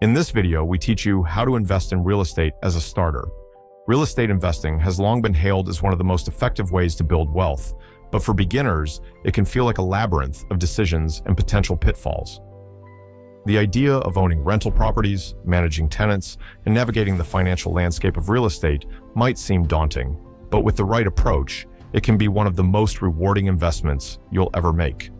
In this video, we teach you how to invest in real estate as a starter. Real estate investing has long been hailed as one of the most effective ways to build wealth, but for beginners, it can feel like a labyrinth of decisions and potential pitfalls. The idea of owning rental properties, managing tenants, and navigating the financial landscape of real estate might seem daunting, but with the right approach, it can be one of the most rewarding investments you'll ever make.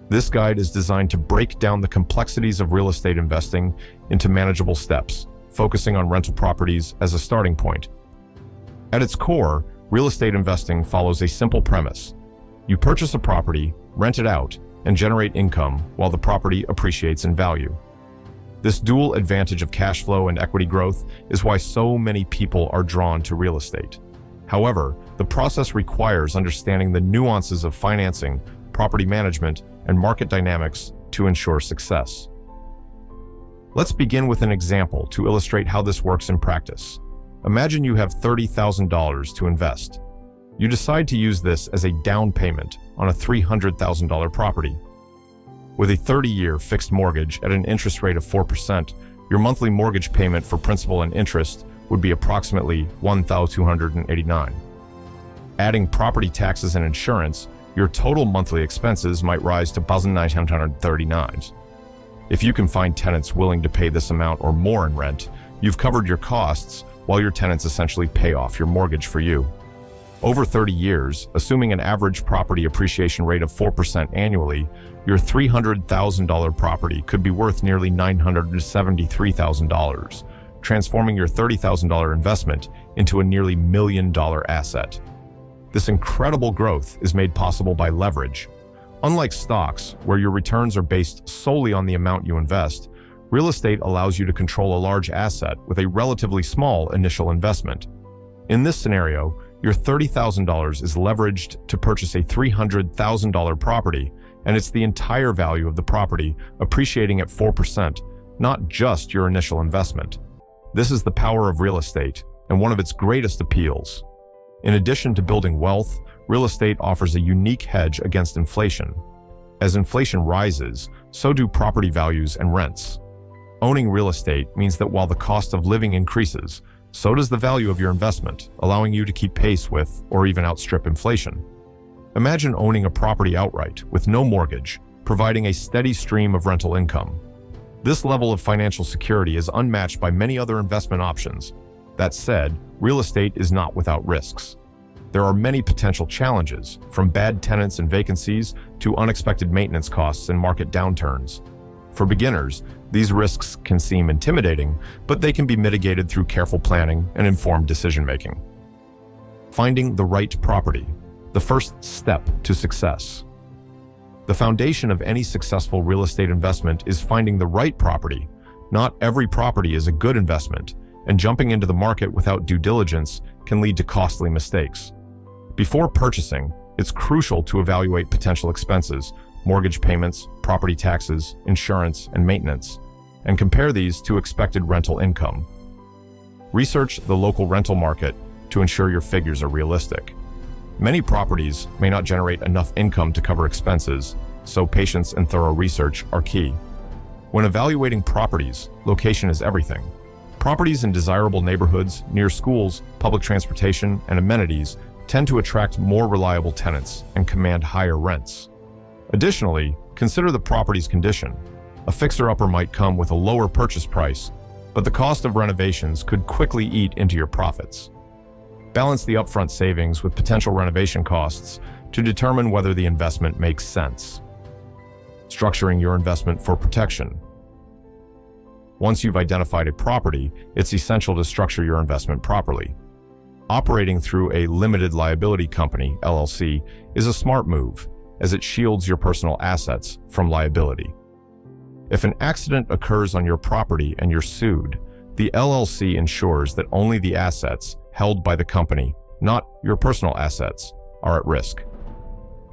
This guide is designed to break down the complexities of real estate investing into manageable steps, focusing on rental properties as a starting point. At its core, real estate investing follows a simple premise. You purchase a property, rent it out, and generate income while the property appreciates in value. This dual advantage of cash flow and equity growth is why so many people are drawn to real estate. However, the process requires understanding the nuances of financing, property management, and market dynamics to ensure success. Let's begin with an example to illustrate how this works in practice. Imagine you have $30,000 to invest. You decide to use this as a down payment on a $300,000 property. With a 30-year fixed mortgage at an interest rate of 4%, your monthly mortgage payment for principal and interest would be approximately $1,289. Adding property taxes and insurance, your total monthly expenses might rise to $1,939. If you can find tenants willing to pay this amount or more in rent, you've covered your costs while your tenants essentially pay off your mortgage for you. Over 30 years, assuming an average property appreciation rate of 4% annually, your $300,000 property could be worth nearly $973,000, transforming your $30,000 investment into a nearly $1 million asset. This incredible growth is made possible by leverage. Unlike stocks, where your returns are based solely on the amount you invest, real estate allows you to control a large asset with a relatively small initial investment. In this scenario, your $30,000 is leveraged to purchase a $300,000 property, and it's the entire value of the property appreciating at 4%, not just your initial investment. This is the power of real estate and one of its greatest appeals. In addition to building wealth, real estate offers a unique hedge against inflation. As inflation rises, so do property values and rents. Owning real estate means that while the cost of living increases, so does the value of your investment, allowing you to keep pace with or even outstrip inflation. Imagine owning a property outright with no mortgage, providing a steady stream of rental income. This level of financial security is unmatched by many other investment options. That said, real estate is not without risks. There are many potential challenges, from bad tenants and vacancies to unexpected maintenance costs and market downturns. For beginners, these risks can seem intimidating, but they can be mitigated through careful planning and informed decision-making. Finding the right property, the first step to success. The foundation of any successful real estate investment is finding the right property. Not every property is a good investment, and jumping into the market without due diligence can lead to costly mistakes. Before purchasing, it's crucial to evaluate potential expenses, mortgage payments, property taxes, insurance, and maintenance, and compare these to expected rental income. Research the local rental market to ensure your figures are realistic. Many properties may not generate enough income to cover expenses, so patience and thorough research are key. When evaluating properties, location is everything. Properties in desirable neighborhoods, near schools, public transportation, and amenities tend to attract more reliable tenants and command higher rents. Additionally, consider the property's condition. A fixer-upper might come with a lower purchase price, but the cost of renovations could quickly eat into your profits. Balance the upfront savings with potential renovation costs to determine whether the investment makes sense. Structuring your investment for protection. Once you've identified a property, it's essential to structure your investment properly. Operating through a limited liability company, LLC, is a smart move, as it shields your personal assets from liability. If an accident occurs on your property and you're sued, the LLC ensures that only the assets held by the company, not your personal assets, are at risk.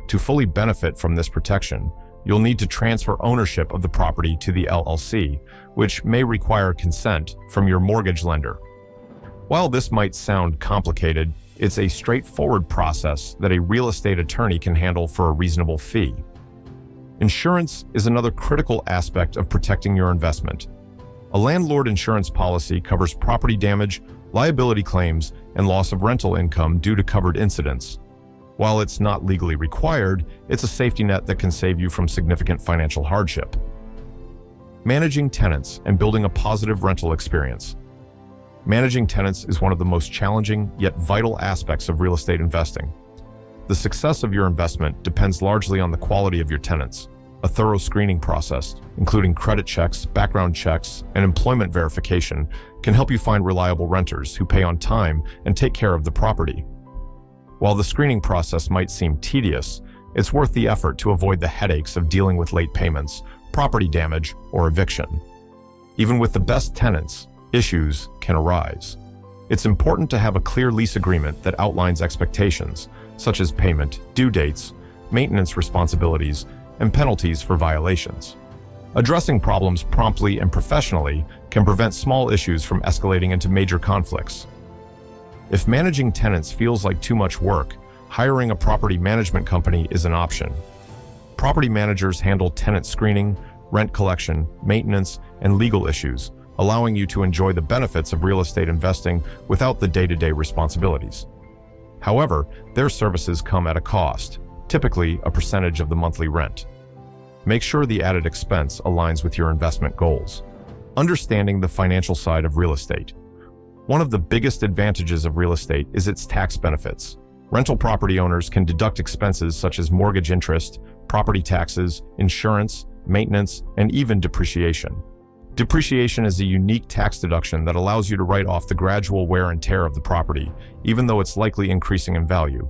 To fully benefit from this protection, you'll need to transfer ownership of the property to the LLC, which may require consent from your mortgage lender. While this might sound complicated, it's a straightforward process that a real estate attorney can handle for a reasonable fee. Insurance is another critical aspect of protecting your investment. A landlord insurance policy covers property damage, liability claims, and loss of rental income due to covered incidents. While it's not legally required, it's a safety net that can save you from significant financial hardship. Managing tenants and building a positive rental experience. Managing tenants is one of the most challenging yet vital aspects of real estate investing. The success of your investment depends largely on the quality of your tenants. A thorough screening process, including credit checks, background checks, and employment verification, can help you find reliable renters who pay on time and take care of the property. While the screening process might seem tedious, it's worth the effort to avoid the headaches of dealing with late payments, property damage, or eviction. Even with the best tenants, issues can arise. It's important to have a clear lease agreement that outlines expectations, such as payment, due dates, maintenance responsibilities, and penalties for violations. Addressing problems promptly and professionally can prevent small issues from escalating into major conflicts. If managing tenants feels like too much work, hiring a property management company is an option. Property managers handle tenant screening, rent collection, maintenance, and legal issues, allowing you to enjoy the benefits of real estate investing without the day-to-day responsibilities. However, their services come at a cost, typically a percentage of the monthly rent. Make sure the added expense aligns with your investment goals. Understanding the financial side of real estate. One of the biggest advantages of real estate is its tax benefits. Rental property owners can deduct expenses such as mortgage interest, property taxes, insurance, maintenance, and even depreciation. Depreciation is a unique tax deduction that allows you to write off the gradual wear and tear of the property, even though it's likely increasing in value.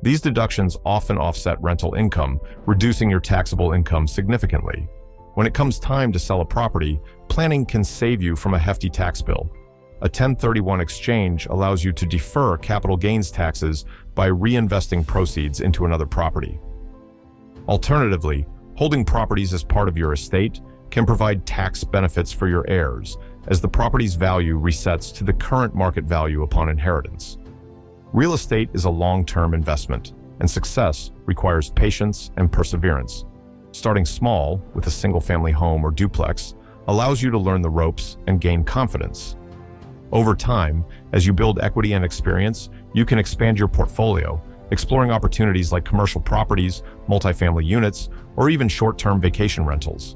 These deductions often offset rental income, reducing your taxable income significantly. When it comes time to sell a property, planning can save you from a hefty tax bill. A 1031 exchange allows you to defer capital gains taxes by reinvesting proceeds into another property. Alternatively, holding properties as part of your estate can provide tax benefits for your heirs, as the property's value resets to the current market value upon inheritance. Real estate is a long-term investment, and success requires patience and perseverance. Starting small, with a single-family home or duplex, allows you to learn the ropes and gain confidence. Over time, as you build equity and experience, you can expand your portfolio, exploring opportunities like commercial properties, multifamily units, or even short-term vacation rentals.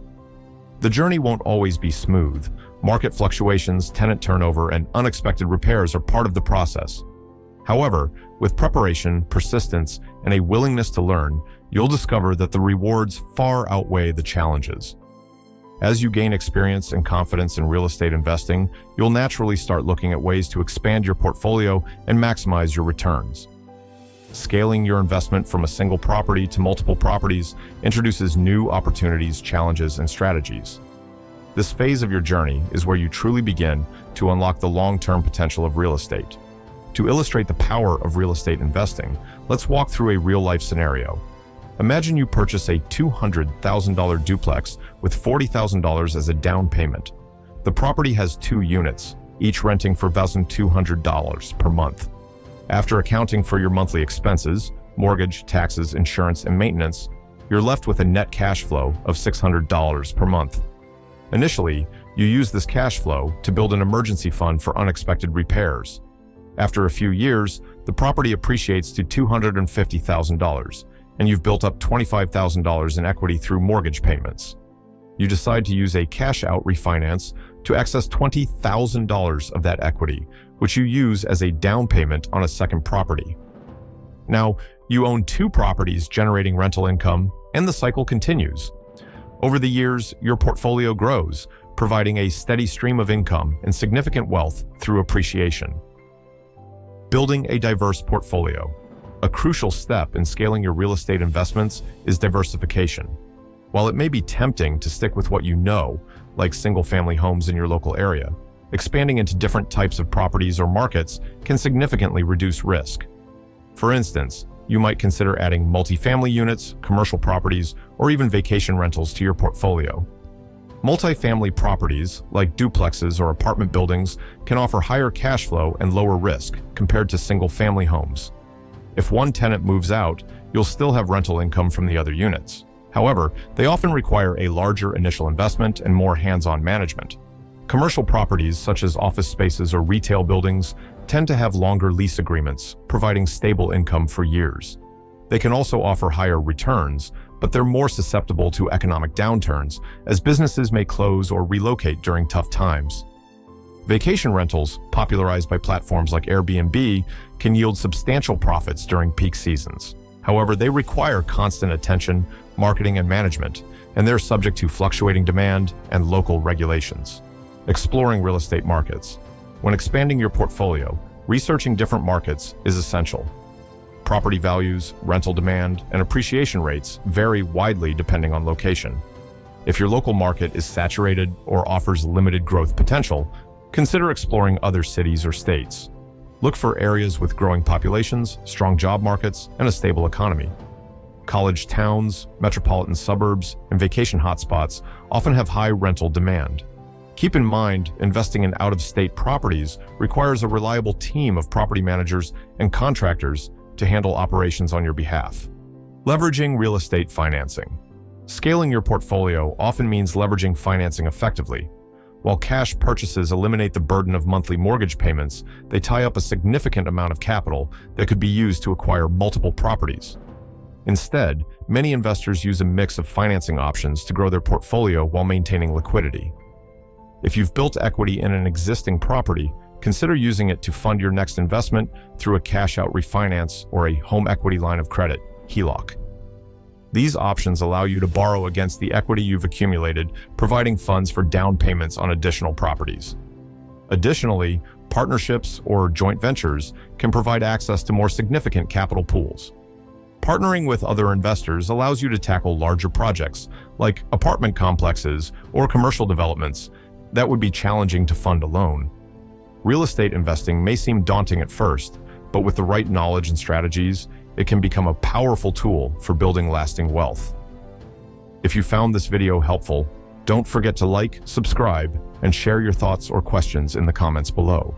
The journey won't always be smooth. Market fluctuations, tenant turnover, and unexpected repairs are part of the process. However, with preparation, persistence, and a willingness to learn, you'll discover that the rewards far outweigh the challenges. As you gain experience and confidence in real estate investing, you'll naturally start looking at ways to expand your portfolio and maximize your returns. Scaling your investment from a single property to multiple properties introduces new opportunities, challenges, and strategies. This phase of your journey is where you truly begin to unlock the long-term potential of real estate. To illustrate the power of real estate investing, let's walk through a real-life scenario. Imagine you purchase a $200,000 duplex with $40,000 as a down payment. The property has 2 units, each renting for $1,200 per month. After accounting for your monthly expenses, mortgage, taxes, insurance, and maintenance, you're left with a net cash flow of $600 per month. Initially, you use this cash flow to build an emergency fund for unexpected repairs. After a few years, the property appreciates to $250,000, and you've built up $25,000 in equity through mortgage payments. You decide to use a cash-out refinance to access $20,000 of that equity, which you use as a down payment on a second property. Now, you own 2 properties generating rental income, and the cycle continues. Over the years, your portfolio grows, providing a steady stream of income and significant wealth through appreciation. Building a diverse portfolio. A crucial step in scaling your real estate investments is diversification. While it may be tempting to stick with what you know, like single-family homes in your local area, expanding into different types of properties or markets can significantly reduce risk. For instance, you might consider adding multifamily units, commercial properties, or even vacation rentals to your portfolio. Multifamily properties, like duplexes or apartment buildings, can offer higher cash flow and lower risk compared to single-family homes. If one tenant moves out, you'll still have rental income from the other units. However, they often require a larger initial investment and more hands-on management. Commercial properties, such as office spaces or retail buildings, tend to have longer lease agreements, providing stable income for years. They can also offer higher returns, but they're more susceptible to economic downturns, as businesses may close or relocate during tough times. Vacation rentals, popularized by platforms like Airbnb, can yield substantial profits during peak seasons. However, they require constant attention, marketing, and management, and they're subject to fluctuating demand and local regulations. Exploring real estate markets. When expanding your portfolio, researching different markets is essential. Property values, rental demand, and appreciation rates vary widely depending on location. If your local market is saturated or offers limited growth potential, consider exploring other cities or states. Look for areas with growing populations, strong job markets, and a stable economy. College towns, metropolitan suburbs, and vacation hotspots often have high rental demand. Keep in mind, investing in out-of-state properties requires a reliable team of property managers and contractors to handle operations on your behalf. Leveraging real estate financing. Scaling your portfolio often means leveraging financing effectively. While cash purchases eliminate the burden of monthly mortgage payments, they tie up a significant amount of capital that could be used to acquire multiple properties. Instead, many investors use a mix of financing options to grow their portfolio while maintaining liquidity. If you've built equity in an existing property, consider using it to fund your next investment through a cash-out refinance or a home equity line of credit, HELOC. These options allow you to borrow against the equity you've accumulated, providing funds for down payments on additional properties. Additionally, partnerships or joint ventures can provide access to more significant capital pools. Partnering with other investors allows you to tackle larger projects, like apartment complexes or commercial developments, that would be challenging to fund alone. Real estate investing may seem daunting at first, but with the right knowledge and strategies, it can become a powerful tool for building lasting wealth. If you found this video helpful, don't forget to like, subscribe, and share your thoughts or questions in the comments below.